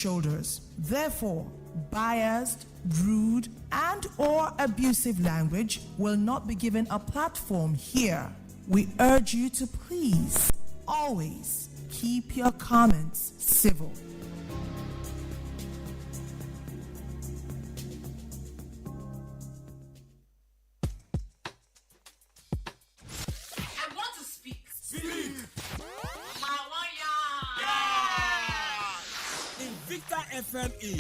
shoulders. Therefore, biased, rude, and or abusive language will not be given a platform here. We urge you to please always keep your comments civil. I want to speak. Speak! Invicta FM is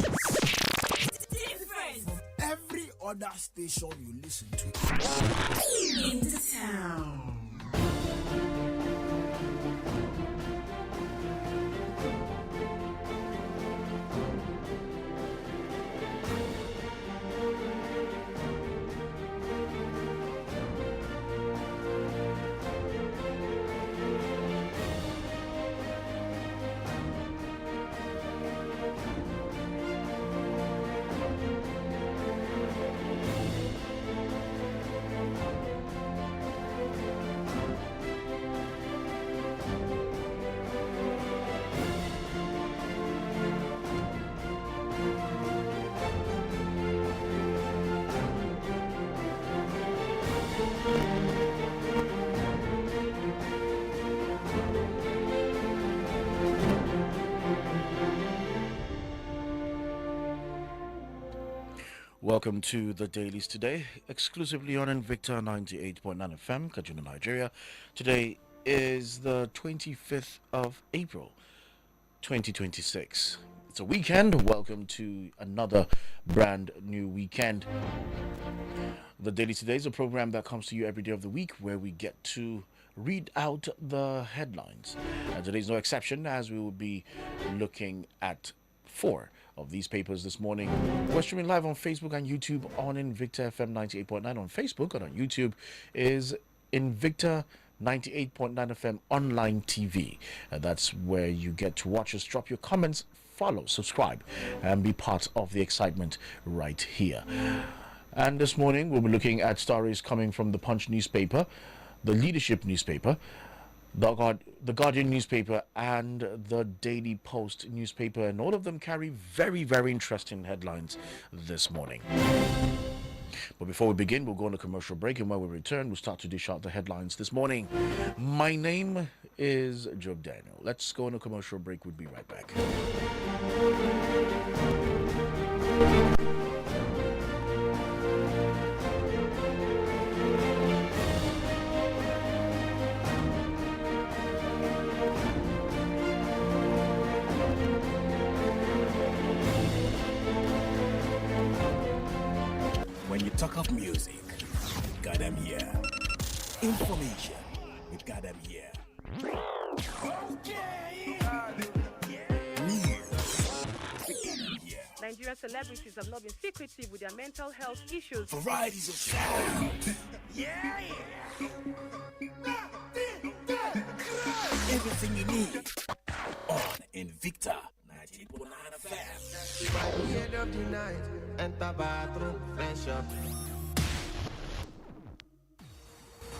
Different from every other station you listen to. in the town. Welcome to the Dailies today, exclusively on Invicta 98.9 FM, Kaduna, Nigeria. Today is the 25th of April, 2026. It's a weekend. Welcome to another brand new weekend. The Dailies today is a program that comes to you every day of the week where we get to read out the headlines. And today's no exception, as we will be looking at four of these papers this morning. We're streaming live on Facebook and YouTube on Invicta FM 98.9 on Facebook, and on YouTube is Invicta 98.9 FM online TV. And that's where you get to watch us, drop your comments, follow, subscribe, and be part of the excitement right here. And this morning we'll be looking at stories coming from the Punch newspaper, the Leadership newspaper, the Guardian newspaper, and the Daily Post newspaper, and all of them carry very, very interesting headlines this morning. But before we begin, we'll go on a commercial break, and when we return, we'll start to dish out the headlines this morning. My name is Job Daniel. Let's go on a commercial break. We'll be right back. When you talk of music, we got them here. Information, we got them here. News, we got them here. Nigerian celebrities have not been secretive with their mental health issues. Varieties of sound. Everything you need on Invicta 98.9 FM. By the end of the night, enter bathroom, fresh up.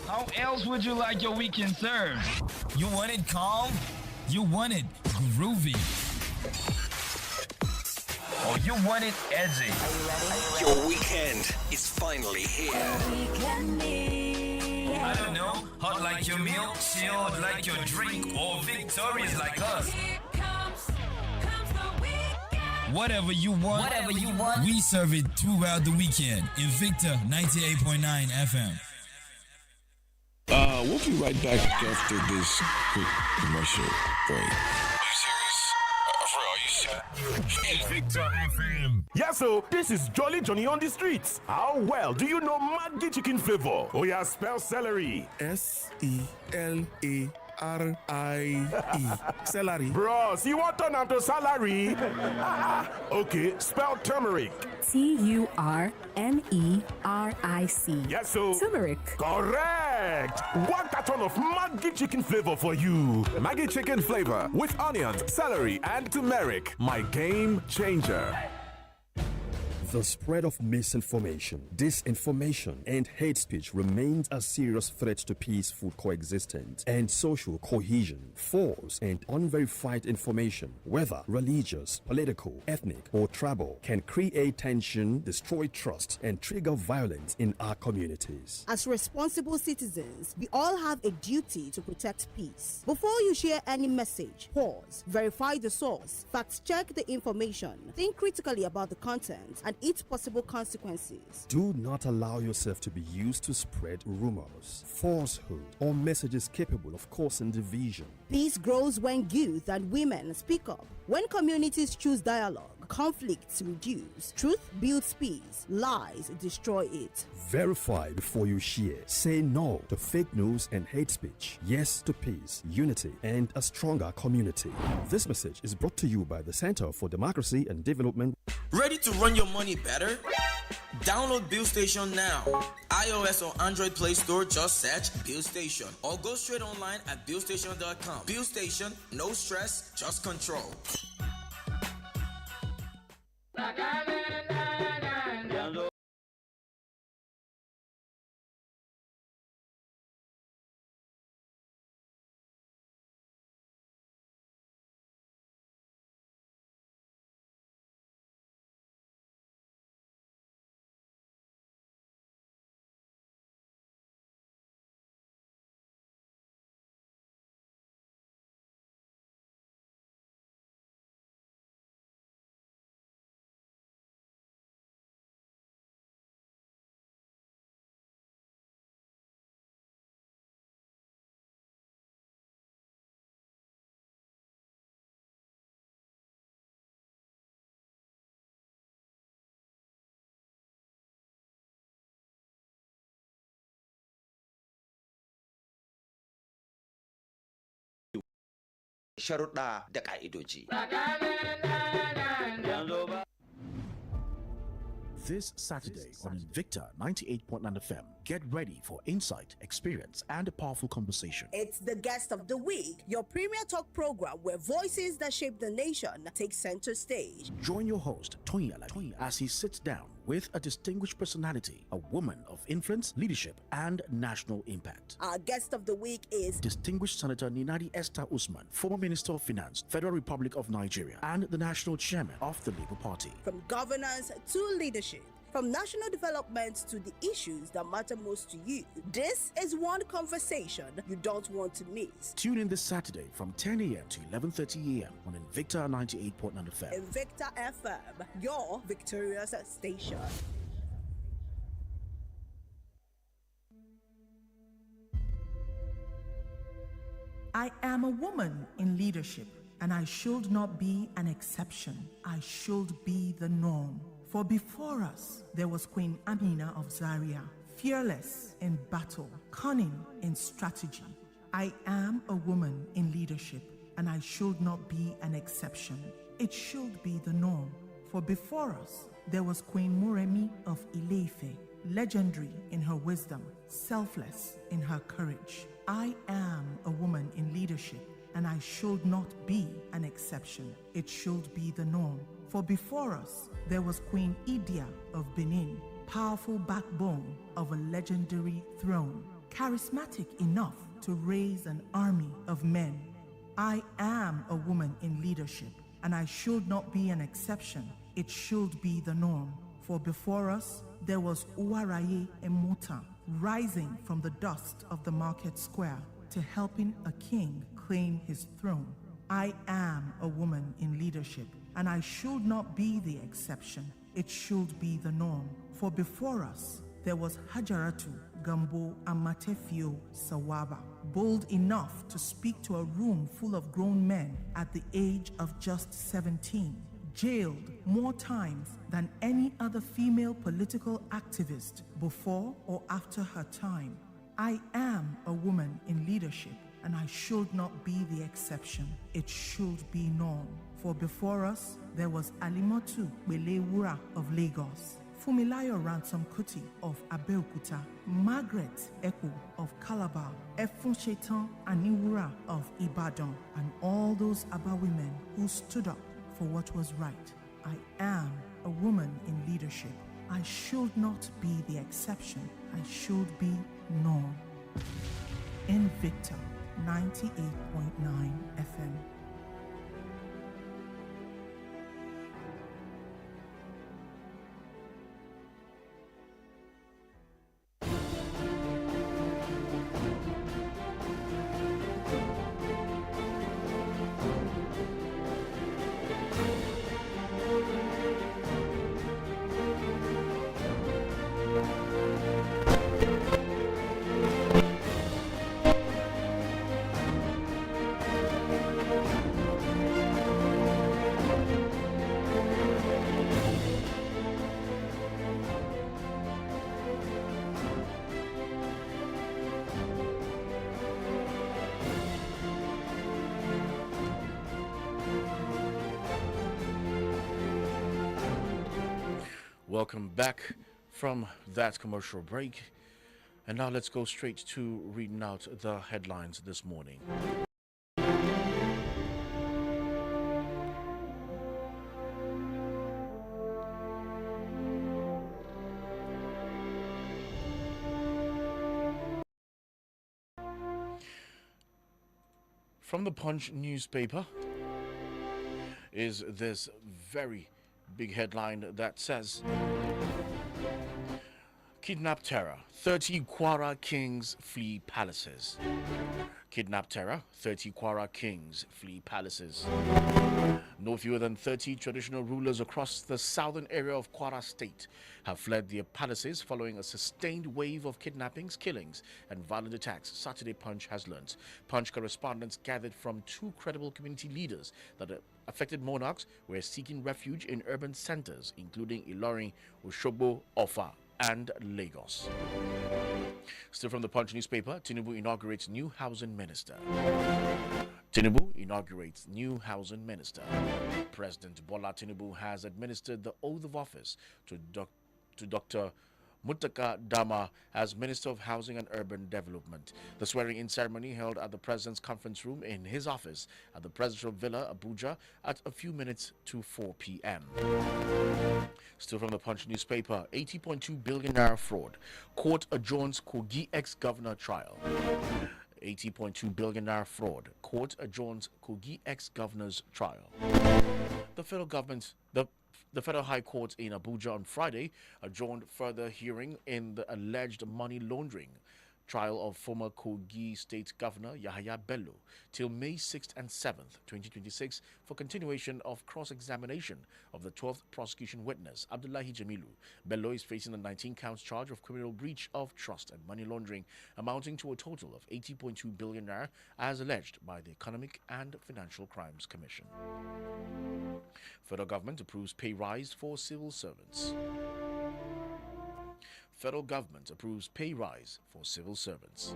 How else would you like your weekend served? You want it calm? You want it groovy? Or you want it edgy? Your weekend is finally here. I don't know, hot like your meal, chilled like your drink, or victorious like us. Whatever you want, we serve it throughout the weekend. Invicta 98.9 FM. We'll be right back after this quick commercial break. Invicta FM. Yeah, so this is Jolly Johnny on the streets. How well do you know Maggi chicken flavor? Oh yeah, spell celery. Celery. Celery. Bros, you want turn to salary? Okay, spell turmeric. Turmeric. Yes, so Turmeric. correct. One carton of Maggi chicken flavor for you. Maggi chicken flavor with onions, celery, and turmeric. My game changer. The spread of misinformation, disinformation, and hate speech remains a serious threat to peaceful coexistence and social cohesion. False and unverified information, whether religious, political, ethnic, or tribal, can create tension, destroy trust, and trigger violence in our communities. As responsible citizens, we all have a duty to protect peace. Before you share any message, pause, verify the source, fact-check the information, think critically about the content, and its possible consequences. Do not allow yourself to be used to spread rumors, falsehood, or messages capable of causing division. Peace grows when youth and women speak up. When communities choose dialogue, conflicts reduce. Truth builds peace. Lies destroy it. Verify before you share. Say no to fake news and hate speech. Yes to peace, unity, and a stronger community. This message is brought to you by the Center for Democracy and Development. Ready to run your money better? Download Bill Station now. iOS or Android Play Store, just search Bill Station or go straight online at billstation.com. Bill Station, no stress, just control. sharuɗa da ƙa'idoji. This Saturday on Invicta 98.9 FM, get ready for insight, experience, and a powerful conversation. It's the Guest of the Week, your premier talk program where voices that shape the nation take center stage. Join your host, Tony Alade, as he sits down with a distinguished personality, a woman of influence, leadership, and national impact. Our Guest of the Week is Distinguished Senator Ninadi Esther Usman, former Minister of Finance, Federal Republic of Nigeria, and the National Chairman of the Labour Party. From governance to leadership, from national development to the issues that matter most to you, this is one conversation you don't want to miss. Tune in this Saturday from 10 a.m. to 11:30 a.m. on Invicta 98.9 FM. Invicta FM, your victorious station. I am a woman in leadership, and I should not be an exception. I should be the norm. For before us, there was Queen Amina of Zaria, fearless in battle, cunning in strategy. I am a woman in leadership, and I should not be an exception. It should be the norm. For before us, there was Queen Muremi of Ile-Ife, legendary in her wisdom, selfless in her courage. I am a woman in leadership, and I should not be an exception. It should be the norm. For before us, there was Queen Idia of Benin, powerful backbone of a legendary throne, charismatic enough to raise an army of men. I am a woman in leadership, and I should not be an exception. It should be the norm. For before us, there was Uwaraye Emota, rising from the dust of the market square to helping a king claim his throne. I am a woman in leadership, and I should not be the exception. It should be the norm. For before us, there was Hajaratu Gambo Amatefio Sawaba, bold enough to speak to a room full of grown men at the age of just 17, jailed more times than any other female political activist before or after her time. I am a woman in leadership, and I should not be the exception. It should be norm. For before us, there was Alimotu Belewura of Lagos, Fumilayo Ransom Kuti of Abeokuta, Margaret Eko of Calabar, Efunshetan Aniwura of Ibadan, and all those Aba women who stood up for what was right. I am a woman in leadership. I should not be the exception. I should be norm. Invicta 98.9 FM. Welcome back from that commercial break. And now let's go straight to reading out the headlines this morning. From the Punch newspaper is this very big headline that says, Kidnap terror, 30 Kwara kings flee palaces. Kidnap terror, 30 Kwara kings flee palaces. No fewer than 30 traditional rulers across the southern area of Kwara State have fled their palaces following a sustained wave of kidnappings, killings, and violent attacks, Saturday Punch has learnt. Punch correspondents gathered from two credible community leaders that affected monarchs were seeking refuge in urban centers, including Ilorin, Osogbo, Offa, and Lagos. Still from the Punch newspaper, Tinubu inaugurates new housing minister. Tinubu inaugurates new housing minister. President Bola Tinubu has administered the oath of office to Dr. Muttaka Dama as Minister of Housing and Urban Development. The swearing-in ceremony held at the President's conference room in his office at the Presidential Villa, Abuja, at a few minutes to 4 p.m. Still from the Punch newspaper, 80.2 billion naira fraud. Court adjourns Kogi ex-governor trial. 80.2 billion naira fraud. Court adjourns Kogi ex-governor's trial. The Federal High Court in Abuja on Friday adjourned further hearing in the alleged money laundering trial of former Kogi State Governor Yahaya Bello till May 6th and 7th, 2026 for continuation of cross-examination of the 12th prosecution witness, Abdullahi Jamilu. Bello is facing a 19 counts charge of criminal breach of trust and money laundering amounting to a total of 80.2 billion naira as alleged by the Economic and Financial Crimes Commission. Federal government approves pay rise for civil servants. Federal government approves pay rise for civil servants.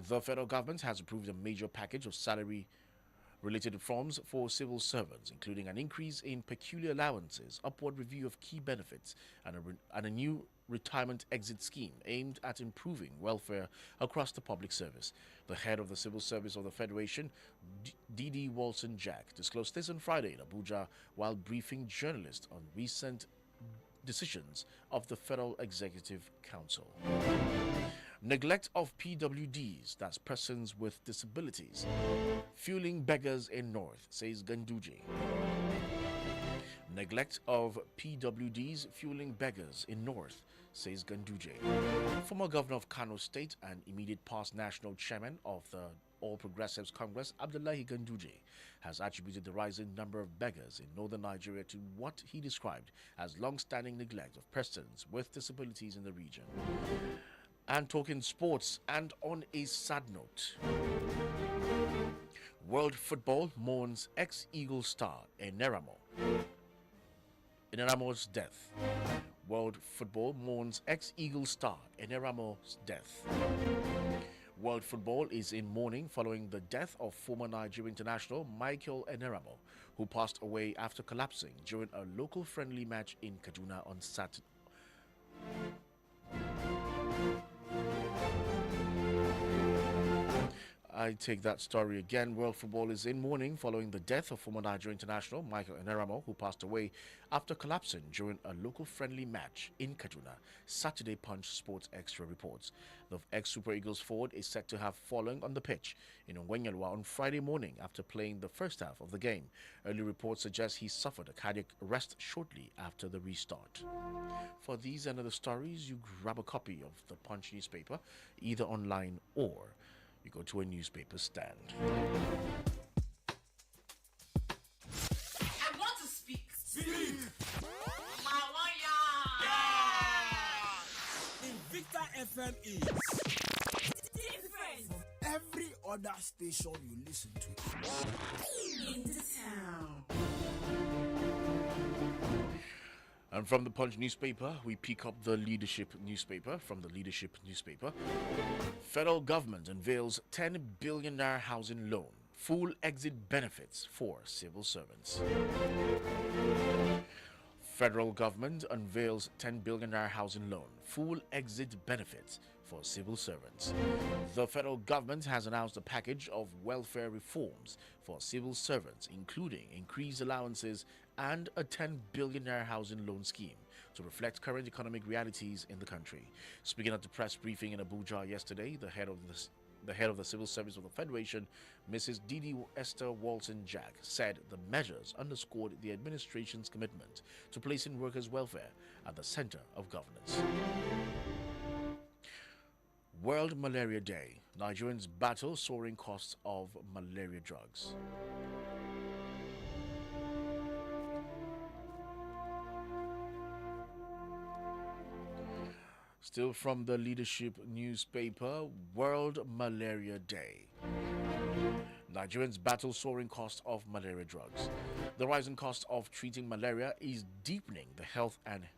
The federal government has approved a major package of salary-related reforms for civil servants, including an increase in peculiar allowances, upward review of key benefits, and a new retirement exit scheme aimed at improving welfare across the public service. The head of the Civil Service of the Federation, D.D. Walson-Jack, disclosed this on Friday in Abuja while briefing journalists on recent decisions of the Federal Executive Council. Neglect of PWDs, that's persons with disabilities, fueling beggars in North, says Ganduje. Neglect of PWDs fueling beggars in North, says Ganduje. Former governor of Kano State and immediate past national chairman of the All Progressives Congress, Abdullahi Ganduje, has attributed the rising number of beggars in northern Nigeria to what he described as long-standing neglect of persons with disabilities in the region. And talking sports, and on a sad note, world football mourns ex-Eagle star Eneramo's death. World football mourns ex-Eagle star Eneramo's death. World football is in mourning following the death of former Nigerian international Michael Eneramo, who passed away after collapsing during a local friendly match in Kaduna on Saturday. I take that story again. World football is in mourning following the death of former Nigeria international Michael Eneramo, who passed away after collapsing during a local friendly match in Kaduna. Saturday Punch Sports Extra reports. The ex-Super Eagles forward is said to have fallen on the pitch in Onwenyalwa on Friday morning after playing the first half of the game. Early reports suggest he suffered a cardiac arrest shortly after the restart. For these and other stories, you grab a copy of the Punch newspaper, either online or you go to a newspaper stand. I want to speak. Speak. Invicta FM is different from every other station you listen to. In the town. And from the Punch newspaper, we pick up the Leadership newspaper. From the Leadership newspaper, federal government unveils 10 billion naira housing loan, full exit benefits for civil servants. Federal government unveils 10 billion naira housing loan, full exit benefits for civil servants. The federal government has announced a package of welfare reforms for civil servants, including increased allowances and a 10 billion naira housing loan scheme to reflect current economic realities in the country. Speaking at the press briefing in Abuja yesterday, the head of the Civil Service of the Federation, Mrs. Didi Esther Walton-Jack, said the measures underscored the administration's commitment to placing workers' welfare at the center of governance. World Malaria Day. Nigerians battle soaring costs of malaria drugs. Still from the Leadership newspaper, World Malaria Day. Nigerians battle soaring costs of malaria drugs. The rising cost of treating malaria is deepening the health and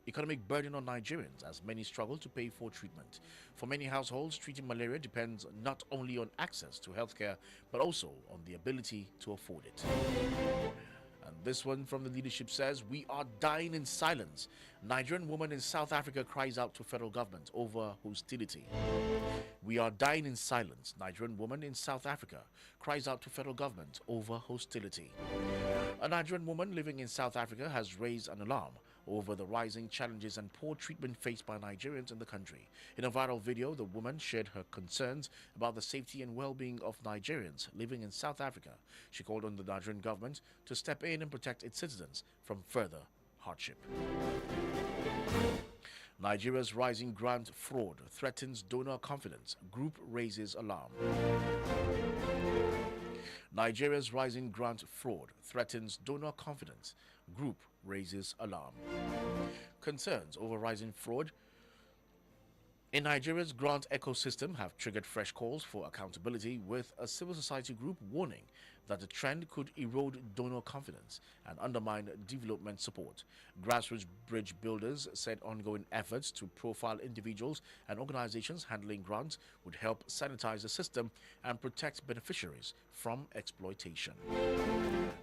economic burden on Nigerians as many struggle to pay for treatment. For many households, treating malaria depends not only on access to healthcare, but also on the ability to afford it. And this one from the Leadership says, "We are dying in silence. Nigerian woman in South Africa cries out to federal government over hostility." We are dying in silence. Nigerian woman in South Africa cries out to federal government over hostility. A Nigerian woman living in South Africa has raised an alarm over the rising challenges and poor treatment faced by Nigerians in the country. In a viral video, the woman shared her concerns about the safety and well-being of Nigerians living in South Africa. She called on the Nigerian government to step in and protect its citizens from further hardship. Nigeria's rising grant fraud threatens donor confidence. Group raises alarm. Nigeria's rising grant fraud threatens donor confidence. Group raises alarm. Concerns over rising fraud in Nigeria's grant ecosystem have triggered fresh calls for accountability, with a civil society group warning that the trend could erode donor confidence and undermine development support. Grassroots bridge builders said ongoing efforts to profile individuals and organizations handling grants would help sanitize the system and protect beneficiaries from exploitation.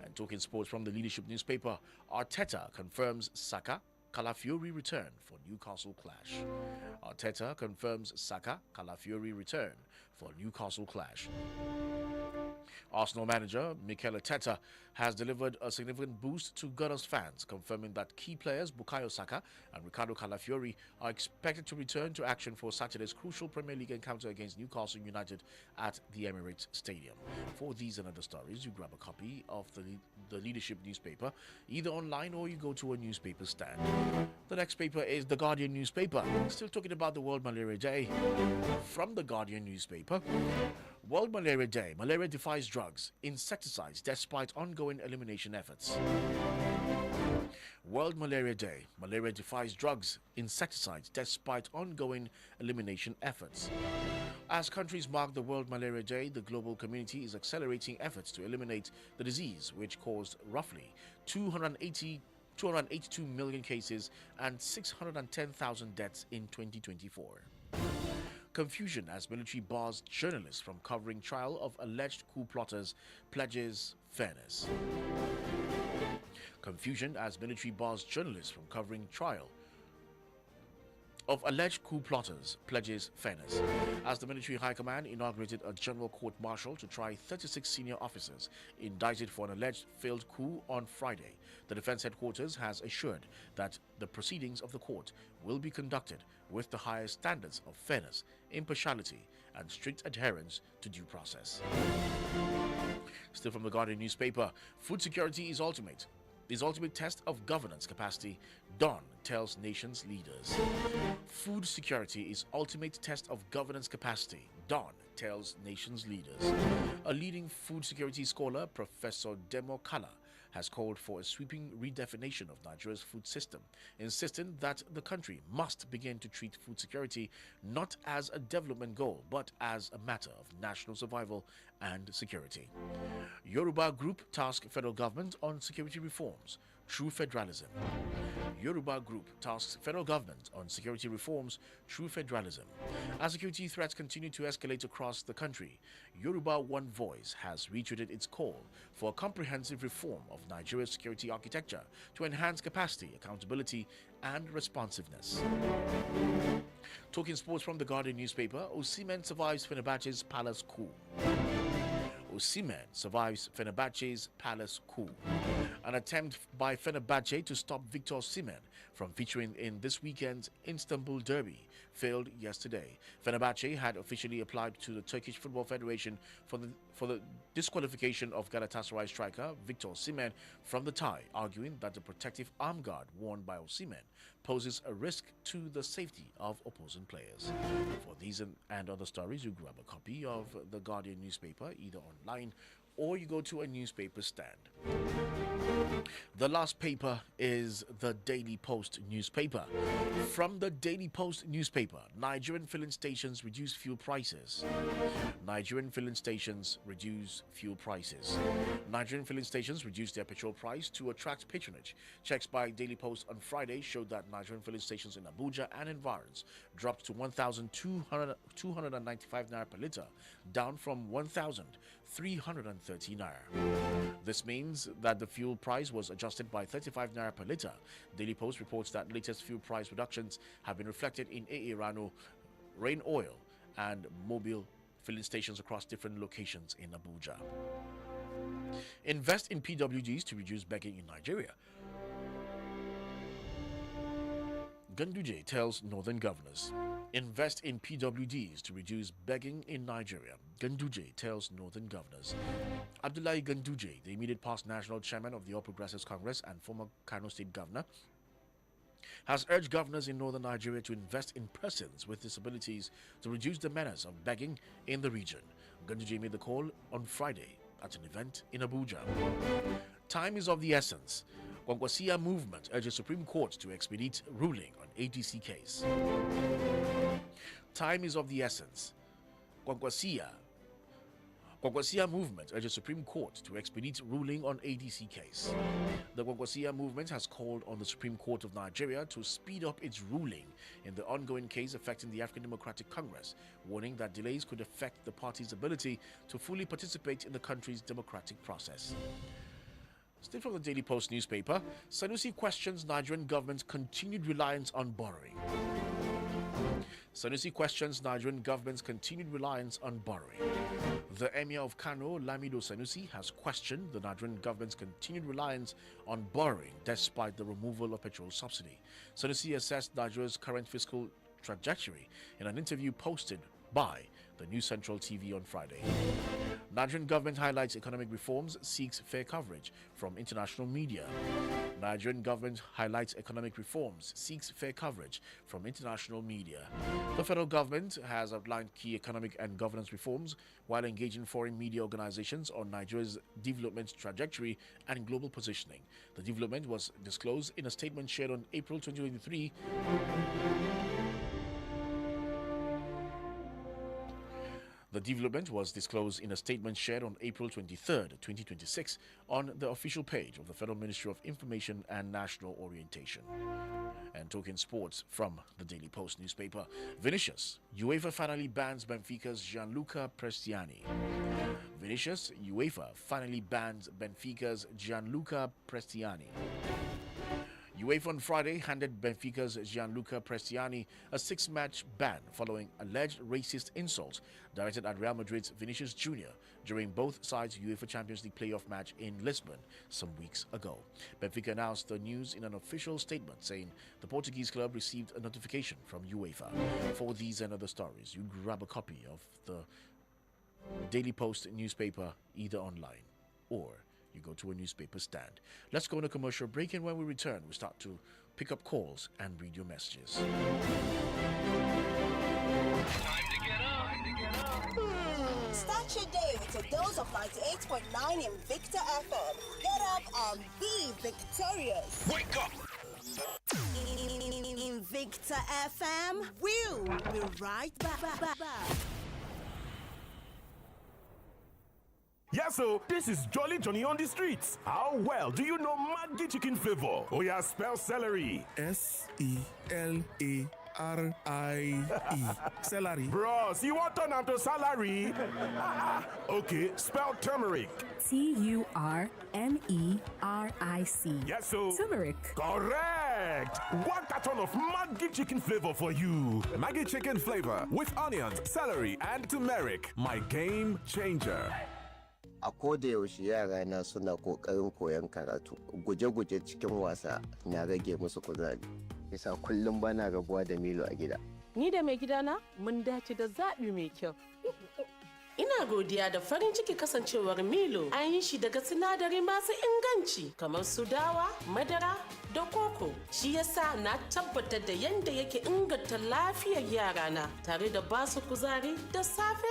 And talking sports from the Leadership newspaper, Arteta confirms Saka Calafiori return for Newcastle clash. Arteta confirms Saka Calafiori return for Newcastle clash. Arsenal manager Mikel Arteta has delivered a significant boost to Gunners fans, confirming that key players Bukayo Saka and Ricardo Calafiori are expected to return to action for Saturday's crucial Premier League encounter against Newcastle United at the Emirates Stadium. For these and other stories, you grab a copy of the Leadership newspaper, either online or you go to a newspaper stand. The next paper is The Guardian newspaper. Still talking about the World Malaria Day. From The Guardian newspaper, World Malaria Day. Malaria defies drugs, insecticides despite ongoing elimination efforts. World Malaria Day. Malaria defies drugs, insecticides despite ongoing elimination efforts. As countries mark the World Malaria Day, the global community is accelerating efforts to eliminate the disease, which caused roughly 282 million cases and 610,000 deaths in 2024. Confusion as military bars journalists from covering trial of alleged coup plotters, pledges fairness. Confusion as military bars journalists from covering trial of alleged coup plotters pledges fairness. As the military high command inaugurated a general court-martial to try 36 senior officers indicted for an alleged failed coup on Friday, the defense headquarters has assured that the proceedings of the court will be conducted with the highest standards of fairness, impartiality, and strict adherence to due process. Still from the Guardian newspaper, food security is ultimate test of governance capacity, Dawn tells nation's leaders. Food security is ultimate test of governance capacity, Dawn tells nation's leaders. A leading food security scholar, Professor Demo Kala, has called for a sweeping redefinition of Nigeria's food system, insisting that the country must begin to treat food security not as a development goal, but as a matter of national survival and security. Yoruba group task federal government on security reforms, true federalism. Yoruba group tasks federal government on security reforms, true federalism. As security threats continue to escalate across the country, Yoruba One Voice has reiterated its call for a comprehensive reform of Nigeria's security architecture to enhance capacity, accountability, and responsiveness. Talking sports from the Guardian newspaper, Osimhen survives Fenerbahce's palace coup. Osimhen survives Fenerbahce's palace coup. An attempt by Fenerbahce to stop Victor Osimhen from featuring in this weekend's Istanbul Derby failed yesterday. Fenerbahce had officially applied to the Turkish Football Federation for the disqualification of Galatasaray striker Victor Osimhen from the tie, arguing that the protective arm guard worn by Osimhen poses a risk to the safety of opposing players. For these and other stories, you grab a copy of the Guardian newspaper either online or you go to a newspaper stand. The last paper is the Daily Post newspaper. From the Daily Post newspaper, Nigerian filling stations reduce fuel prices. Nigerian filling stations reduce fuel prices. Nigerian filling stations reduce their petrol price to attract patronage. Checks by Daily Post on Friday showed that Nigerian filling stations in Abuja and environs dropped to 1,295 naira per litre, down from 1,330 naira. This means that the fuel price was adjusted by 35 naira per litre. Daily Post reports that latest fuel price reductions have been reflected in AA Rano, Rain Oil, and Mobile filling stations across different locations in Abuja. Invest in PWDs to reduce begging in Nigeria. Ganduje tells northern governors. Invest in PWDs to reduce begging in Nigeria. Ganduje tells northern governors. Abdullahi Ganduje, the immediate past national chairman of the All Progressives Congress and former Kano State governor, has urged governors in northern Nigeria to invest in persons with disabilities to reduce the menace of begging in the region. Ganduje made the call on Friday at an event in Abuja. Time is of the essence. Kwangwasia movement urges Supreme Court to expedite ruling on ADC case. Time is of the essence. Kwangwasia movement urges Supreme Court to expedite ruling on ADC case. The Kwangwasia movement has called on the Supreme Court of Nigeria to speed up its ruling in the ongoing case affecting the African Democratic Congress, warning that delays could affect the party's ability to fully participate in the country's democratic process. Still from the Daily Post newspaper, Sanusi questions Nigerian government's continued reliance on borrowing. Sanusi questions Nigerian government's continued reliance on borrowing. The Emir of Kano, Lamido Sanusi, has questioned the Nigerian government's continued reliance on borrowing despite the removal of petrol subsidy. Sanusi assessed Nigeria's current fiscal trajectory in an interview posted by the New Central TV on Friday. Nigerian government highlights economic reforms, seeks fair coverage from international media. Nigerian government highlights economic reforms, seeks fair coverage from international media. The federal government has outlined key economic and governance reforms while engaging foreign media organizations on Nigeria's development trajectory and global positioning. The development was disclosed in a statement shared on April 2023. The development was disclosed in a statement shared on April 23, 2026, on the official page of the Federal Ministry of Information and National Orientation. And talking sports from the Daily Post newspaper, Vinicius, UEFA finally bans Benfica's Gianluca Prestiani. Vinicius, UEFA finally bans Benfica's Gianluca Prestiani. UEFA on Friday handed Benfica's Gianluca Prestiani a 6-match ban following alleged racist insults directed at Real Madrid's Vinicius Jr. during both sides' UEFA Champions League playoff match in Lisbon some weeks ago. Benfica announced the news in an official statement saying the Portuguese club received a notification from UEFA. For these and other stories, you grab a copy of the Daily Post newspaper either online or you go to a newspaper stand. Let's go on a commercial break, and when we return, we start to pick up calls and read your messages. Time to get up. Start your day with a dose of 98.9 Invicta FM. Get up and be victorious. Wake up! Invicta FM, we'll be right back. Yeah, so this is Jolly Johnny on the streets. How well do you know Maggi chicken flavor? Oh yeah, spell celery. Celery. Celery. Bros, you want turn to salary? Okay, spell turmeric. Turmeric. Yes, so Turmeric. Correct. One carton of Maggi chicken flavor for you. Maggi chicken flavor with onions, celery, and turmeric. My game changer. A koda yaushe yara na suna kokarin koyon karatu. Guje-guje cikin wasa na rage musu kuzari. Yasa kullum bana rabuwa da Milo a gida. Ni da mai gidana mun dace da zaɓi mai kyau. Ina godiya da farin ciki kasancewar Milo an yi shi daga sinadari masu inganci kamar su dawa, madara da koko. Shi yasa na tabbatar da yanda yake inganta lafiyar yarana tare da basu kuzari da safe.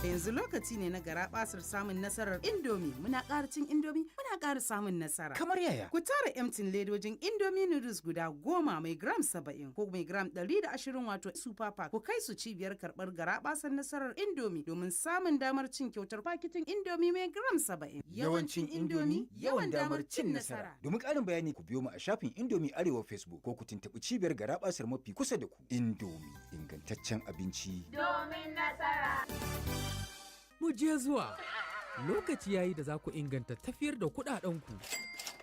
Yanzu lokaci ne na garabasar samun nasarar Indomie. Muna ƙara cin Indomie, muna ƙara samun nasara. Kamar yaya? Ku tara emtin ledojin Indomie noodles guda 10 mai gram 70 ko mai gram 120 wato super pack. Ku kai su cibiyar karɓar garabasar nasarar Indomie domin samun damar cin kyautar paketin Indomie mai gram 70. Yawancin Indomie, yawan damar cin nasara. Domin ƙarin bayani ku biyo mu a shafin Indomie Arewa Facebook ko ku tuntuɓi cibiyar garabasar mafi kusa da ku. Indomie, ingantaccen abinci. Domin nasara. Mu je zuwa lokaci yayi da za ku inganta tafiyar da kuɗaɗenku.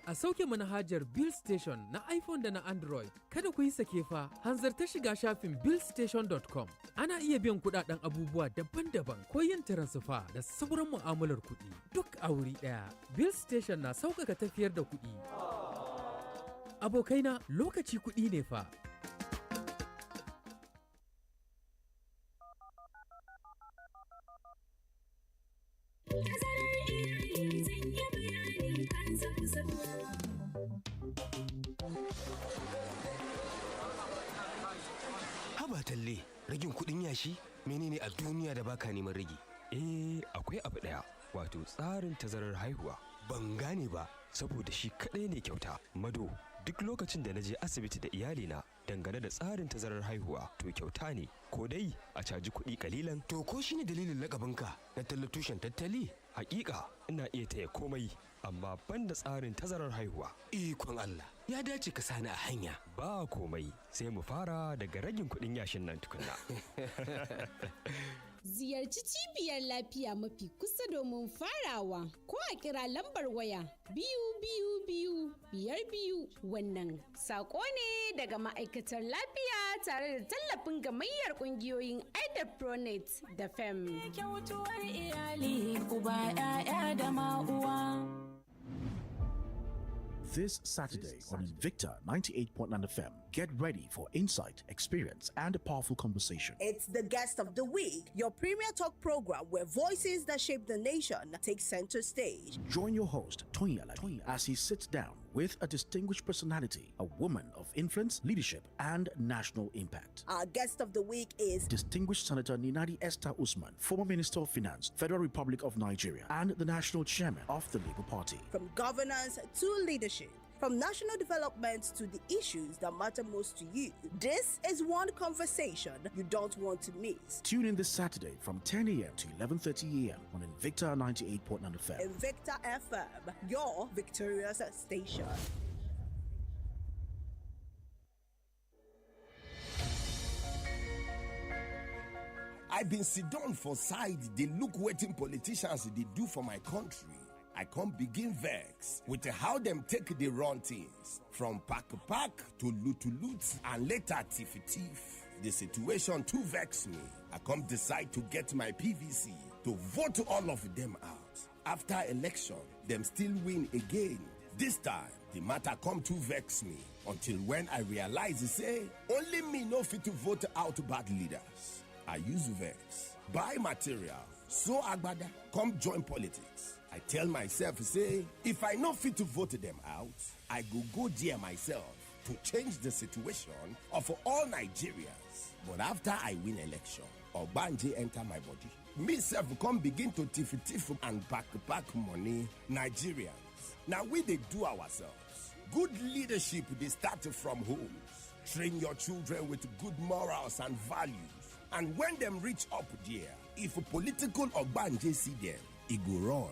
A sauke manhajar Bill Station na iPhone da na Android. Kada ku yi sake fa, hanzarta shiga shafin billstation.com. Ana iya biyan kuɗaɗen abubuwa daban-daban ko yin taransifa da sauran mu'amalar kuɗi duk a wuri ɗaya. Bill Station na sauƙaƙa tafiyar da kuɗi. Abokaina, lokaci kuɗi ne fa. Haba talle, ragin kudin yashi menene a duniya da baka neman ragi? Akwai abu daya, wato tsarin tazarar haihuwa. Ban gane ba, saboda shi kadai ne kyauta. Mado, duk lokacin da na je asibiti da iyalina dangane da tsarin tazarar haihuwa to kyauta ne, ko dai a caji kuɗi kalilan. To ko shine dalilin lakabinka na tallatushen tattali? Hakika ina iya taya komai, amma banda tsarin tazarar haihuwa. Ikon Allah, ya dace ka sani a hanya. Ba komai, sai mu fara daga ragin kuɗin yashin nan tukunna. Ziyarci cibiyar lafiya mafi kusa domin farawa, ko a kira lambar waya 222 wannan sako ne daga ma'aikatar lafiya tare da tallafin gamayyar kungiyoyin aidar pronet da fem. Kyautuwar iyali uba 'ya'ya da ma'uwa. This Saturday on Invicta 98.9 FM, get ready for insight, experience, and a powerful conversation. It's the Guest of the Week, your premier talk program where voices that shape the nation take center stage. Join your host, Tony Aladi, as he sits down with a distinguished personality, a woman of influence, leadership, and national impact. Our Guest of the Week is Distinguished Senator Ninadi Esther Usman, former Minister of Finance, Federal Republic of Nigeria, and the National Chairman of the Labour Party. From governance to leadership, from national development to the issues that matter most to you, this is one conversation you don't want to miss. Tune in this Saturday from 10 a.m. to 11:30 a.m. on Invicta 98.9 FM. Invicta FM, your victorious station. I've been sit down for side, they look waiting politicians they do for my country. I come begin vex with how them take the run things from pack to loot and later tiff. The situation too vex me. I come decide to get my PVC to vote all of them out. After election, them still win again. This time, the matter come to vex me until when I realize say only me no fit to vote out bad leaders. I use vex, buy material, so agbada, come join politics. I tell myself say if I no fit to vote them out, I go there myself to change the situation of all Nigerians. But after I win election, Obanje enter my body. Me self come begin to tiff and pack money. Nigerians. Now we they do ourselves. Good leadership they start from homes. Train your children with good morals and values. And when them reach up there, if a political Obanje see them, it go run.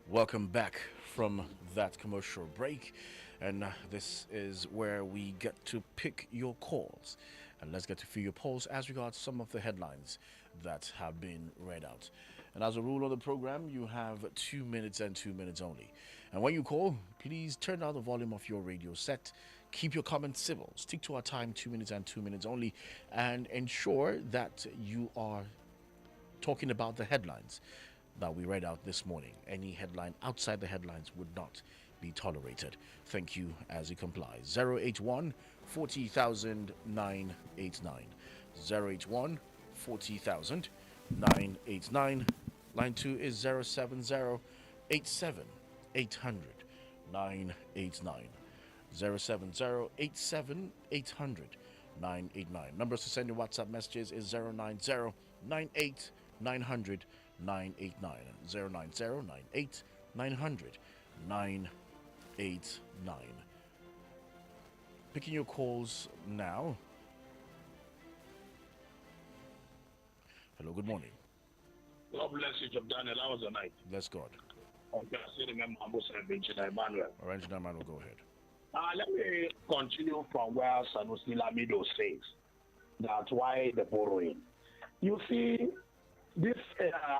Welcome back from that commercial break, and this is where we get to pick your calls, and let's get to feel your polls as regards some of the headlines that have been read out. And as a rule of the program, you have 2 minutes and 2 minutes only. And when you call, please turn down the volume of your radio set, keep your comments civil, stick to our time, 2 minutes and 2 minutes only, and ensure that you are talking about the headlines that we read out this morning. Any headline outside the headlines would not be tolerated. Thank you as you comply. 081 40,000 989. 081 40,000 989. Line 2 is 070 87 800 989. 070 87 800 989. Numbers to send your WhatsApp messages is 090 98 900 989 and 090 98 900 989. Picking your calls now. Hello, good morning. God bless you, Job Daniel. How was the night? Bless God. Okay, I still remember Engineer Emmanuel. All right, Engineer Emmanuel, go ahead. Let me continue from where Sanusi Lamido says that's why the borrowing. You see, this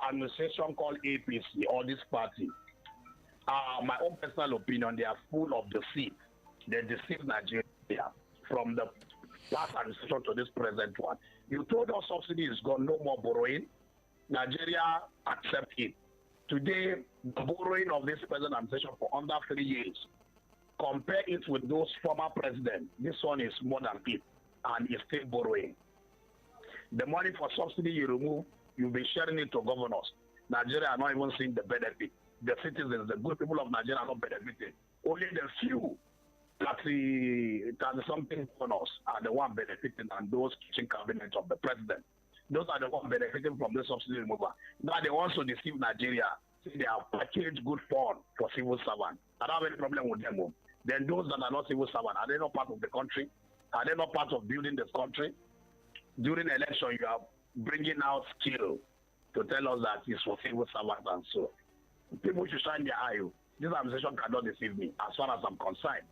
administration called APC or this party, my own personal opinion, they are full of deceit. They deceive Nigeria from the last administration to this present one. You told us subsidy is gone, no more borrowing. Nigeria accept it. Today, the borrowing of this present administration for under 3 years, compare it with those former presidents. This one is more than it, and is still borrowing. The money for subsidy you remove, you'll be sharing it to governors. Nigeria are not even seeing the benefit. The citizens, the good people of Nigeria are not benefiting. Only the few that the something governors are the one benefiting, and those kitchen cabinets of the president. Those are the ones benefiting from the subsidy removal. Now they want to deceive Nigeria. See, they have packaged good fund for civil servants. I don't have any problem with them. Then those that are not civil servants, are they not part of the country? Are they not part of building this country? During election, you are bringing out skill to tell us that it's for civil servants and so. People should shine their eye. This administration cannot deceive me as far as I'm concerned.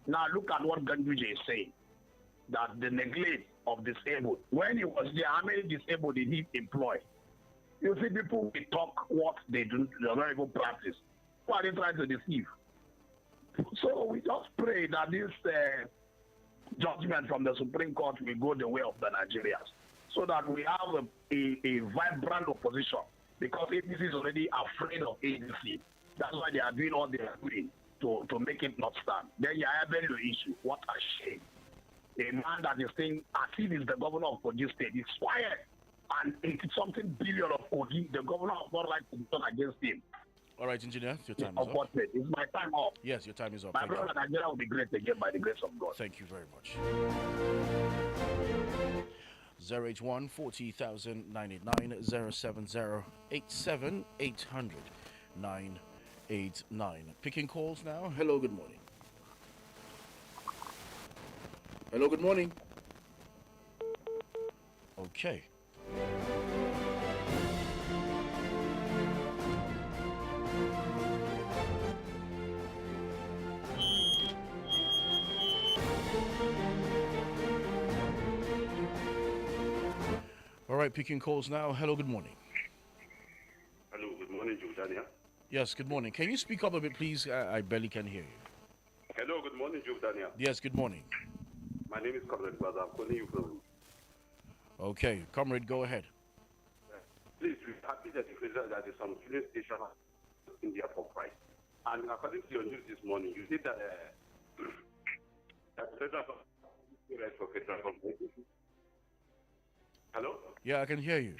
Now look at what Ganduje is saying, that the neglect of disabled. When he was there, how many disabled did he employ? You see, people will talk what they do, they don't even practice. Who are they trying to deceive? So we just pray that this judgment from the Supreme Court will go the way of the Nigerians, so that we have a vibrant opposition, because APC is already afraid of ADC. That's why they are doing all they are doing to make it not stand. Then you have the issue. What a shame. A man that is saying, as if he's the governor of Kogi State, is quiet and 80 something billion of Kogi, the governor of not right to turn against him. All right, engineer, your time is up. Unfortunate. It's my time up. Yes, your time is up. My Thank you. brother Nigeria will be great again by the grace of God. Thank you very much. 081 40,099 070 87 800 989. Picking calls now. Hello, good morning. Hello, good morning. Okay. All right, picking calls now. Hello, good morning. Hello, good morning, Jordania. Yes, good morning. Can you speak up a bit, please? I barely can hear you. Hello, good morning, Jordania. Yes, good morning. My name is Comrade Baza. I'm calling you from. Okay, comrade, go ahead. Please, we're happy that you feel that there's some filling station in India for price. And according to your news this morning, you said that that federal government for federal government. Hello? Yeah, I can hear you.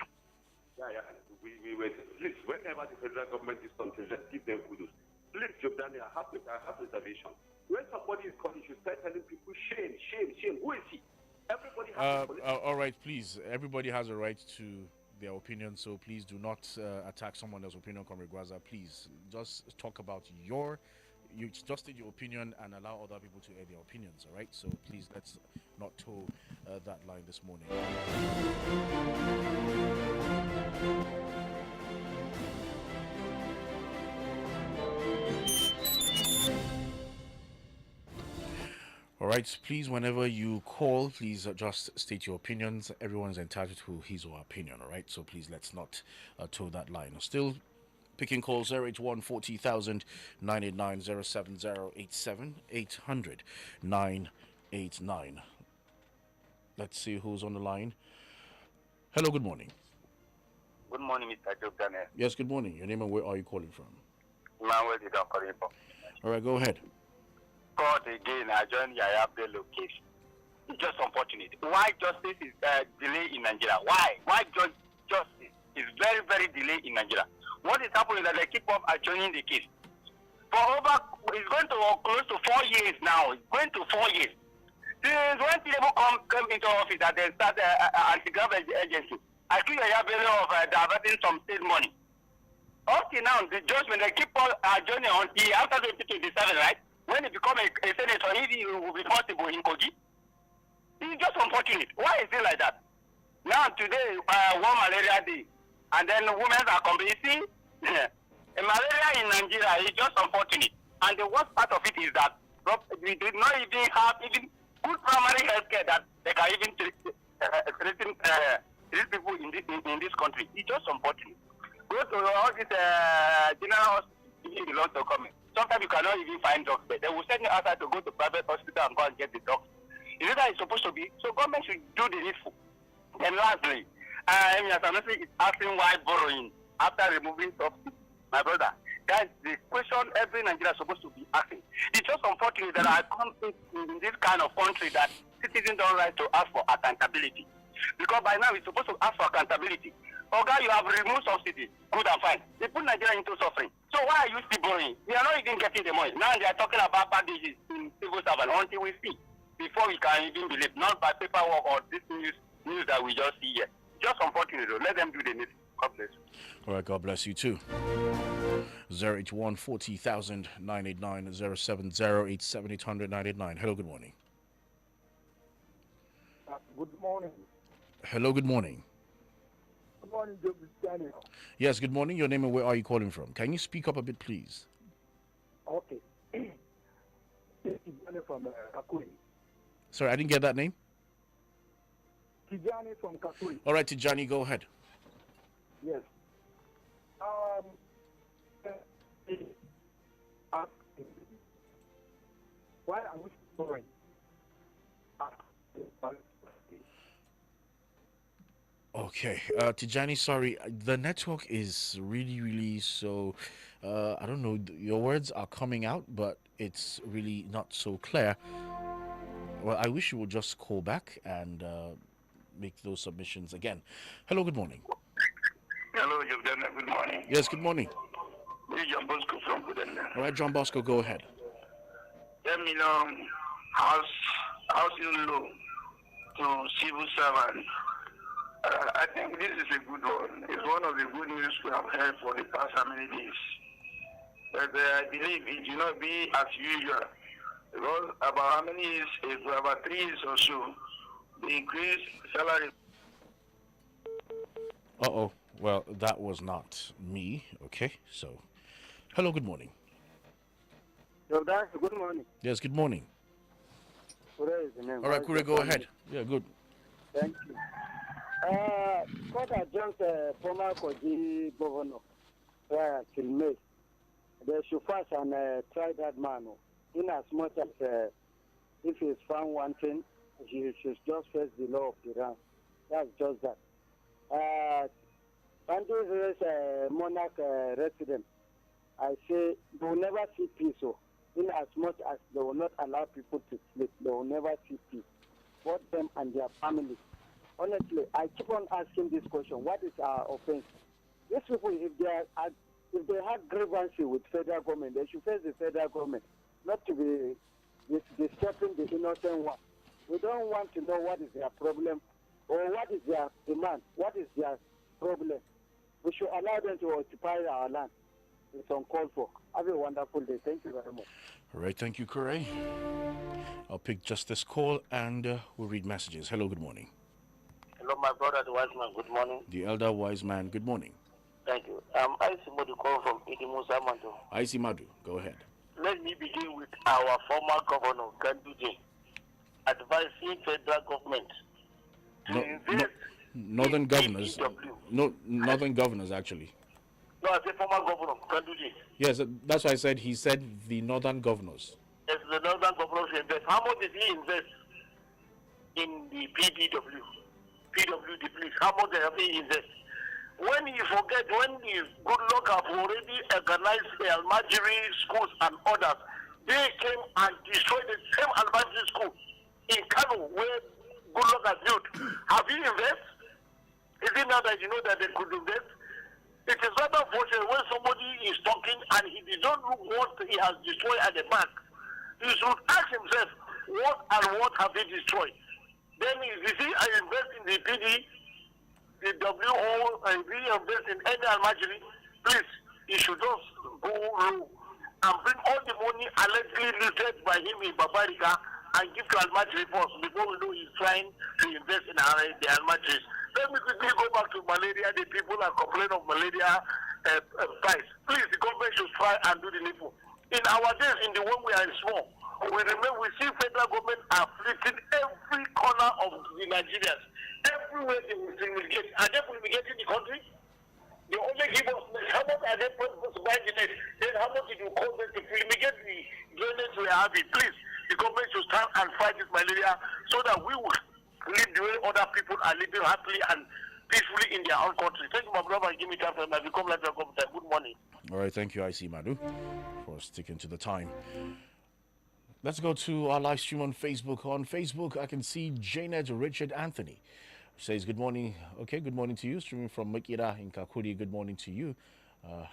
Yeah. We wait. Please, whenever the federal government is something, just give them kudos. Please, Jordania, I have reservation. When somebody is calling, you should start telling people, shame, shame, shame. Who is he? Everybody has all right, please. Everybody has a right to their opinion, so please do not attack someone else's opinion, Comrade Gwaza. Please, just talk about you just state your opinion and allow other people to air their opinions, all right? So please, let's not toe that line this morning. All right, please, whenever you call, please just state your opinions. Everyone's entitled to his or her opinion, all right? So please, let's not toe that line. Still picking calls 081 40,000 989 070 87 800 989. Let's see who's on the line. Hello, good morning. Good morning, Mr. Jordania. Yes, good morning. Your name and where are you calling from? Manuel is calling from. All right, go ahead. God again, I joined Yaya Bello case. It's just unfortunate. Why justice is delayed in Nigeria? Why? Why justice is very, very delayed in Nigeria? What is happening is that they keep up adjourning the case. It's going to close to 4 years now. It's going to 4 years. Since when people come into office that they start anti-graft agency, accuse Yaya Bello of diverting some state money. Up till now, the judgment, they keep on adjourning until after 2027, right? When he becomes a senator, he will be possible in Kogi. It's just unfortunate. Why is it like that? Now, today, World Malaria Day, and then women are complaining. Malaria in Nigeria is just unfortunate. And the worst part of it is that we did not even have good primary health care that they can even treat people in this country. It's just unfortunate. Go to all these general hospitals, you belong to government. Sometimes you cannot even find doctors. They will send you outside to go to private hospital and go and get the doctor. Is it that it's supposed to be? So government should do the needful. And lastly, Sanusi is asking why borrowing after removing subsidy. My brother, that's the question every Nigerian is supposed to be asking. It's just unfortunate that I come in this kind of country that citizens don't like to ask for accountability. Because by now we're supposed to ask for accountability. Okay, you have removed subsidy. Good and fine. They put Nigeria into suffering. So why are you still borrowing? We are not even getting the money. Now they are talking about packages in civil servant until we see. Before we can even believe. Not by paperwork or this news that we just see here. Just unfortunate though. Let them do the news. God bless you. All right, God bless you too. 081 40,000 989 070 87 800 989. Hello, good morning. Good morning. Hello, good morning. Good morning, Daniel. Yes, good morning. Your name and where are you calling from? Can you speak up a bit, please? Okay. This is Tijani from Kakuri. Sorry, I didn't get that name. Tijani from Kakuri. All right, Tijani, go ahead. Yes. Why are we borrowing? Okay, Tijani, sorry, the network is really so, I don't know, your words are coming out, but it's really not so clear. Well, I wish you would just call back and make those submissions again. Hello, good morning. Hello, Jobdana. Good morning. Yes, good morning. This is John Bosco from Budana. All right, John Bosco, go ahead. Let me know housing law to civil servants. I think this is a good one. It's one of the good news we have heard for the past how many days. But I believe it will not be as usual. Because about how many years ago, about 3 years or so, they increased salary. Uh-oh. Well, that was not me. Okay, so hello, good morning. Jordan, good morning. Yes, good morning. Kure is the name. All right, Kure, go ahead. Yeah, good. Thank you. What I just former Koji governor, Kilme, they should fast and try that man. In as much as if he's found wanting, he should just face the law of the land. That's just that. And this is monarch resident. I say they will never see peace. So, in as much as they will not allow people to sleep, they will never see peace. Both them and their families. Honestly, I keep on asking this question: what is our offense? These people, if they have grievances with federal government, they should face the federal government, not to be disturbing the innocent one. We don't want to know what is their problem or what is their demand, what is their problem. We should allow them to occupy our land. It's uncalled for. Have a wonderful day. Thank you very much. All right, thank you, Kure. I'll pick just this call and we'll read messages. Hello, good morning. Hello, my brother, the wise man. Good morning. The elder wise man, good morning. Thank you. I see Modu call from Idimusa Mando. I see Madu, go ahead. Let me begin with our former governor, Ganduje, advising federal government to Northern governors. No, northern governors, actually. No, I said former governor, Ganduje. Yes, that's why I said he said the northern governors. Yes, the northern governors invest. How much did he invest in the PWD, please? How much did he invest? When you forget, when the good luck have already organized the Almajiri schools and others, they came and destroyed the same Almajiri school in Kano where good luck has built. Have you invested? Is it now that you know that they could invest? It is rather unfortunate when somebody is talking and he did not look what he has destroyed at the back. He should ask himself, what and what have he destroyed? Then if you see, I invest in the PD, the WO, and we invest in any Almajiri, please, you should just go low and bring all the money allegedly looted by him in Babarika and give to Almajiri first before we know he's trying to invest in the Almajiris. Let me quickly go back to malaria. The people are complaining of malaria price. Please, the government should try and do the needful. In our days, in the one we are small, we see federal government afflicting every corner of the Nigerians. Everywhere they will fumigate. Are they fumigating the country? They only give us how much are they providing it? Then how much did you call them to fumigate the drainage we are having? Please, the government should stand and fight this malaria so that we will live the way other people are living happily and peacefully in their own country. Thank you, my brother. Give me time and I become like a government. Good morning. All right, thank you, IC Madu, for sticking to the time. Let's go to our live stream on Facebook. On Facebook, I can see Janet Richard Anthony says, good morning. Okay, good morning to you. Streaming from Makira in Kakuri. Good morning to you.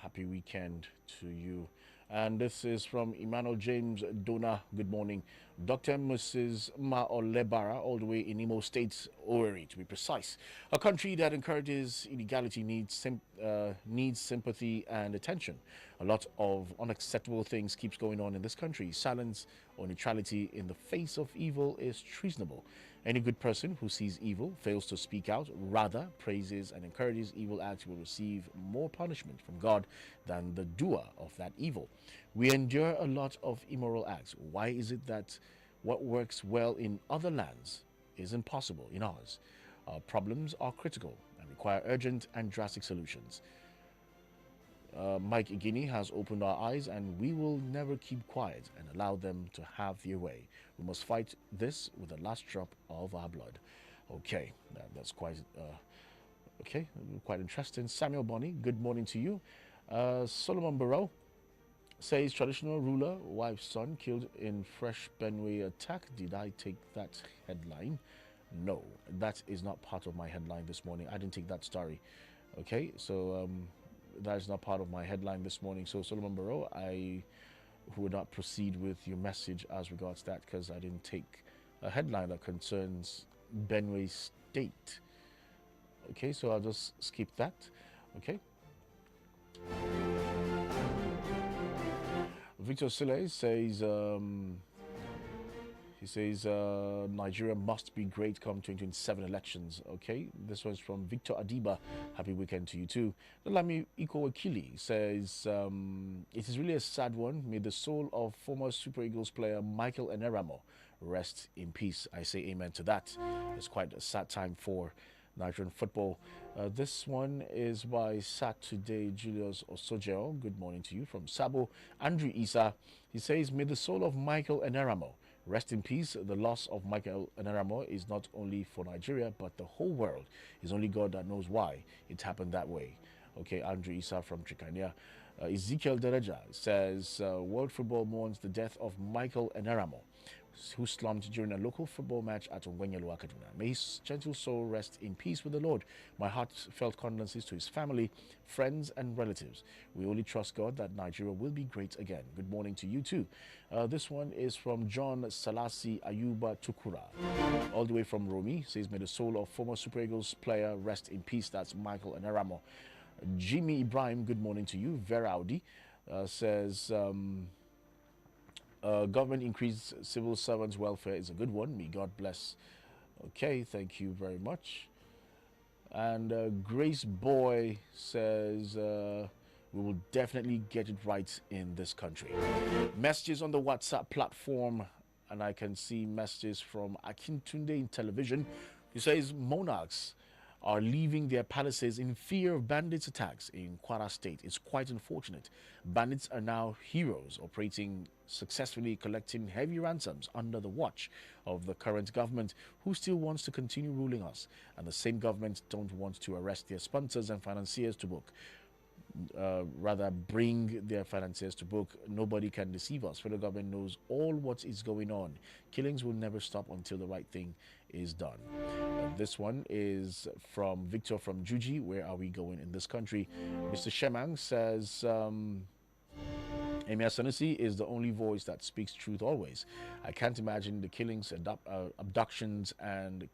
Happy weekend to you. And this is from Emmanuel James Dona. Good morning. Dr. Mrs. Ma Olebara, all the way in Imo State, Owerri, to be precise. A country that encourages illegality needs sympathy and attention. A lot of unacceptable things keeps going on in this country. Silence or neutrality in the face of evil is treasonable. Any good person who sees evil, fails to speak out, rather praises and encourages evil acts will receive more punishment from God than the doer of that evil. We endure a lot of immoral acts. Why is it that what works well in other lands is impossible in ours? Our problems are critical and require urgent and drastic solutions. Mike Igini has opened our eyes, and we will never keep quiet and allow them to have their way. We must fight this with the last drop of our blood. Okay, that's quite quite interesting. Samuel Bonny, good morning to you. Solomon Barrow says, traditional ruler, wife's son killed in fresh Benue attack. Did I take that headline? No, that is not part of my headline this morning. I didn't take that story. Okay, so that is not part of my headline this morning. So Solomon Barrow, I would not proceed with your message as regards that because I didn't take a headline that concerns Benue State. Okay, so I'll just skip that. Okay. Victor Sile says, Nigeria must be great come 2027 elections. Okay, this one's from Victor Adiba. Happy weekend to you too. Lami Iko Wakili says, it is really a sad one. May the soul of former Super Eagles player Michael Eneramo rest in peace. I say amen to that. It's quite a sad time for Nigerian football. This one is by Saturday Julius Osojeo. Good morning to you from Sabo. Andrew Isa, he says, may the soul of Michael Eneramo rest in peace. The loss of Michael Eneramo is not only for Nigeria, but the whole world. It's only God that knows why it happened that way. Okay, Andrew Isa from Chikanya. Ezekiel Dereja says, world football mourns the death of Michael Eneramo, who slumped during a local football match at Ongwenyelu, Kaduna. May his gentle soul rest in peace with the Lord. My heartfelt condolences to his family, friends, and relatives. We only trust God that Nigeria will be great again. Good morning to you too. This one is from John Salasi Ayuba Tukura, all the way from Romi. Says, may the soul of former Super Eagles player rest in peace. That's Michael Eneramo. Jimmy Ibrahim, good morning to you. Vera Audi says, government increased civil servants' welfare is a good one. May God bless. Okay, thank you very much. And Grace Boy says, we will definitely get it right in this country. Messages on the WhatsApp platform, and I can see messages from Akintunde in television. He says, monarchs are leaving their palaces in fear of bandits' attacks in Kwara State. It's quite unfortunate. Bandits are now heroes, operating successfully, collecting heavy ransoms under the watch of the current government, who still wants to continue ruling us. And the same government don't want to arrest their sponsors and financiers to book. Rather bring their financiers to book. Nobody can deceive us. Federal government knows all what is going on. Killings will never stop until the right thing is done. This one is from Victor from Juji. Where are we going in this country? Mr. Shemang says, Emir Sanusi is the only voice that speaks truth always. I can't imagine the killings, abductions, and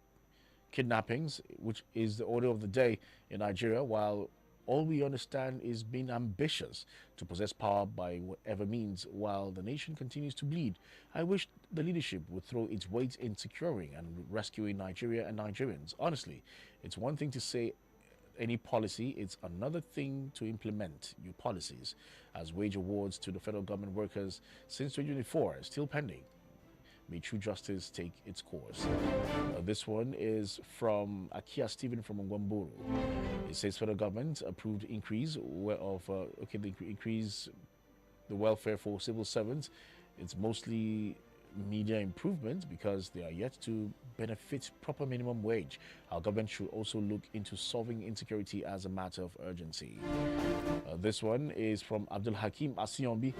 kidnappings, which is the order of the day in Nigeria, while all we understand is being ambitious to possess power by whatever means while the nation continues to bleed. I wish the leadership would throw its weight in securing and rescuing Nigeria and Nigerians. Honestly, it's one thing to say any policy, it's another thing to implement your policies, as wage awards to the federal government workers since 2024 are still pending. May true justice take its course. This one is from Akia Stephen from Ngwamburu. It says federal government approved increase increase the welfare for civil servants. It's mostly media improvement because they are yet to benefit proper minimum wage. Our government should also look into solving insecurity as a matter of urgency. This one is from Abdul Hakim Asiyombi.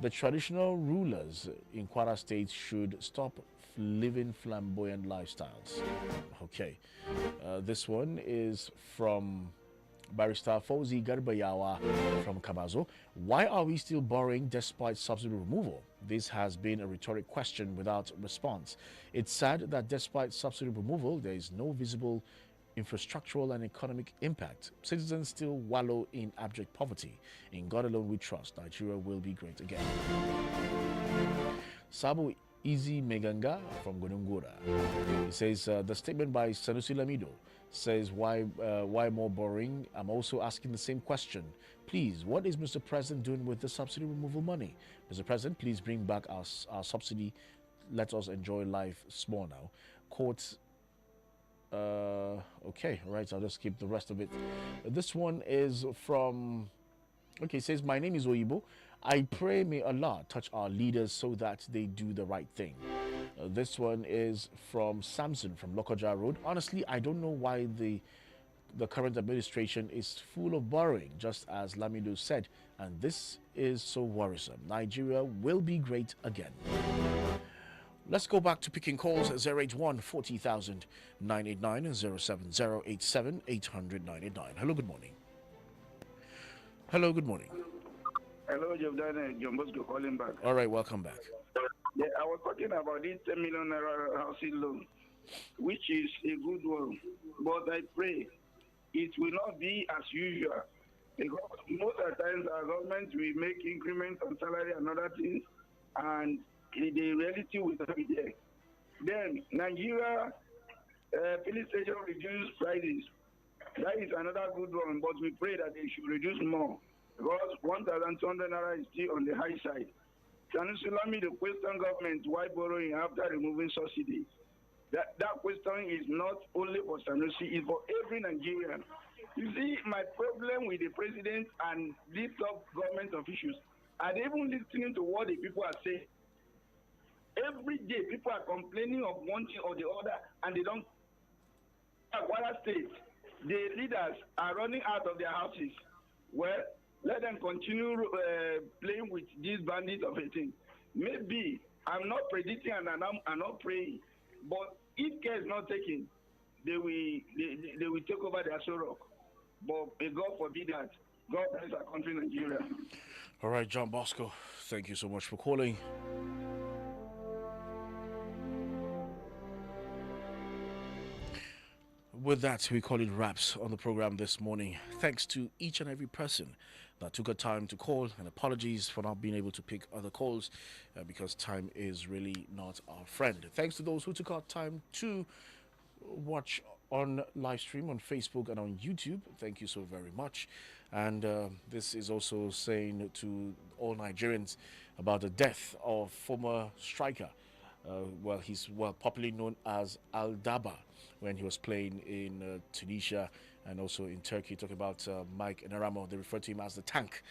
The traditional rulers in Kwara State should stop living flamboyant lifestyles. Okay. This one is from Barrister Fauzi Garbayawa from Kabazo. Why are we still borrowing despite subsidy removal? This has been a rhetoric question without response. It's sad that despite subsidy removal, there is no visible infrastructural and economic impact. Citizens still wallow in abject poverty. In God alone we trust. Nigeria will be great again. Sabu Easy Meganga from Gonungura. He says, the statement by Sanusi Lamido says, why more borrowing? I'm also asking the same question. Please, what is Mr. President doing with the subsidy removal money? Mr. President, please bring back our subsidy. Let us enjoy life small now. Courts. Okay, all right, I'll just keep the rest of it. This one is from, okay, it says, my name is Oyibo. I pray may Allah touch our leaders so that they do the right thing. This one is from Samson from Lokoja Road. Honestly, I don't know why the current administration is full of borrowing, just as Lamido said, and this is so worrisome. Nigeria will be great again. Let's go back to picking calls at 081 40,000 989 and 07087 800 989. Hello, good morning. Hello, good morning. Hello, Jordan. John Bosco calling back. All right, welcome back. Yeah, I was talking about this 10 million naira housing loan, which is a good one. But I pray it will not be as usual. Because most of the times our government will make increments on salary and other things, and the reality will not be there. Then Nigeria filling station reduce prices. That is another good one, but we pray that they should reduce more because 1,200 naira is still on the high side. Sanusi Lami, the question government why borrowing after removing subsidies. That question is not only for Sanusi, it's for every Nigerian. You see, my problem with the president and these top government officials, are they even listening to what the people are saying? Every day, people are complaining of one thing or the other, and they don't. Kwara State, the leaders are running out of their houses. Well, let them continue playing with these bandits of a thing. Maybe, I'm not predicting and I'm not praying, but if care is not taken, they will take over their sorrow. But may God forbid that. God bless our country, Nigeria. All right, John Bosco, thank you so much for calling. With that, we call it wraps on the program this morning. Thanks to each and every person that took a time to call, and apologies for not being able to pick other calls because time is really not our friend. Thanks to those who took out time to watch on live stream on Facebook and on YouTube. Thank you so very much. And this is also saying to all Nigerians about the death of former striker. He's popularly known as Al Daba when he was playing in Tunisia and also in Turkey. Talking about Mike Enaramo, they refer to him as the Tank.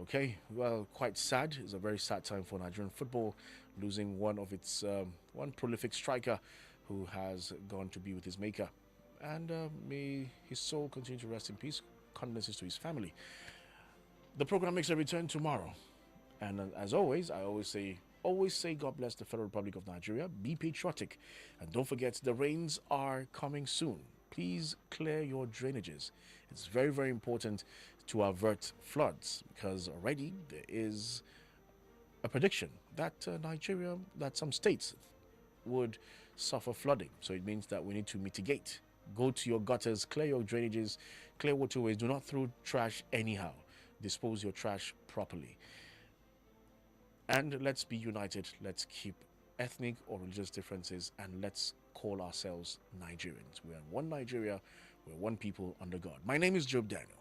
Okay, well, quite sad. It's a very sad time for Nigerian football, losing one of its one prolific striker who has gone to be with his maker. And may his soul continue to rest in peace. Condolences to his family. The program makes a return tomorrow. And as always, I always say God bless the Federal Republic of Nigeria. Be patriotic. And don't forget, the rains are coming soon. Please clear your drainages. It's very, very important to avert floods because already there is a prediction that Nigeria, that some states would suffer flooding. So it means that we need to mitigate. Go to your gutters, clear your drainages, clear waterways. Do not throw trash anyhow. Dispose your trash properly. And let's be united. Let's keep ethnic or religious differences and let's call ourselves Nigerians. We are one Nigeria. We're one people under God. My name is Job Daniel.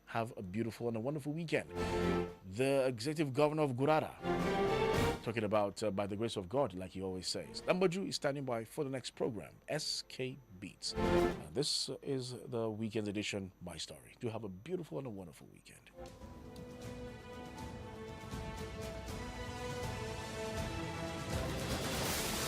Have a beautiful and a wonderful weekend. The Executive Governor of Gurara, talking about by the grace of God, like he always says. Nambaju is standing by for the next program, SK Beats. This is the weekend edition, My Story. Do have a beautiful and a wonderful weekend.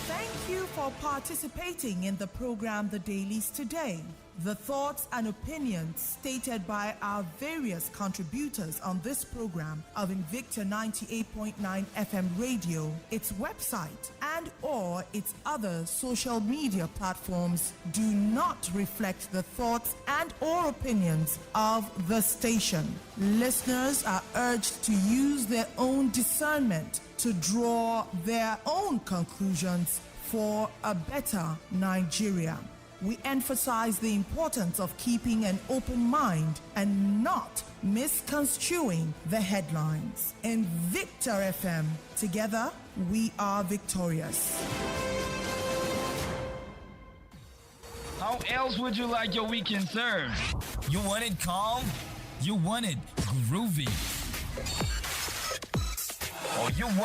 Thank you for participating in the program The Dailies today. The thoughts and opinions stated by our various contributors on this program of Invicta 98.9 FM radio, its website, and or its other social media platforms do not reflect the thoughts and or opinions of the station. Listeners are urged to use their own discernment to draw their own conclusions for a better Nigeria. We emphasize the importance of keeping an open mind and not misconstruing the headlines. Invicta FM, together we are victorious. How else would you like your weekend served? You want it calm? You want it groovy? Or you want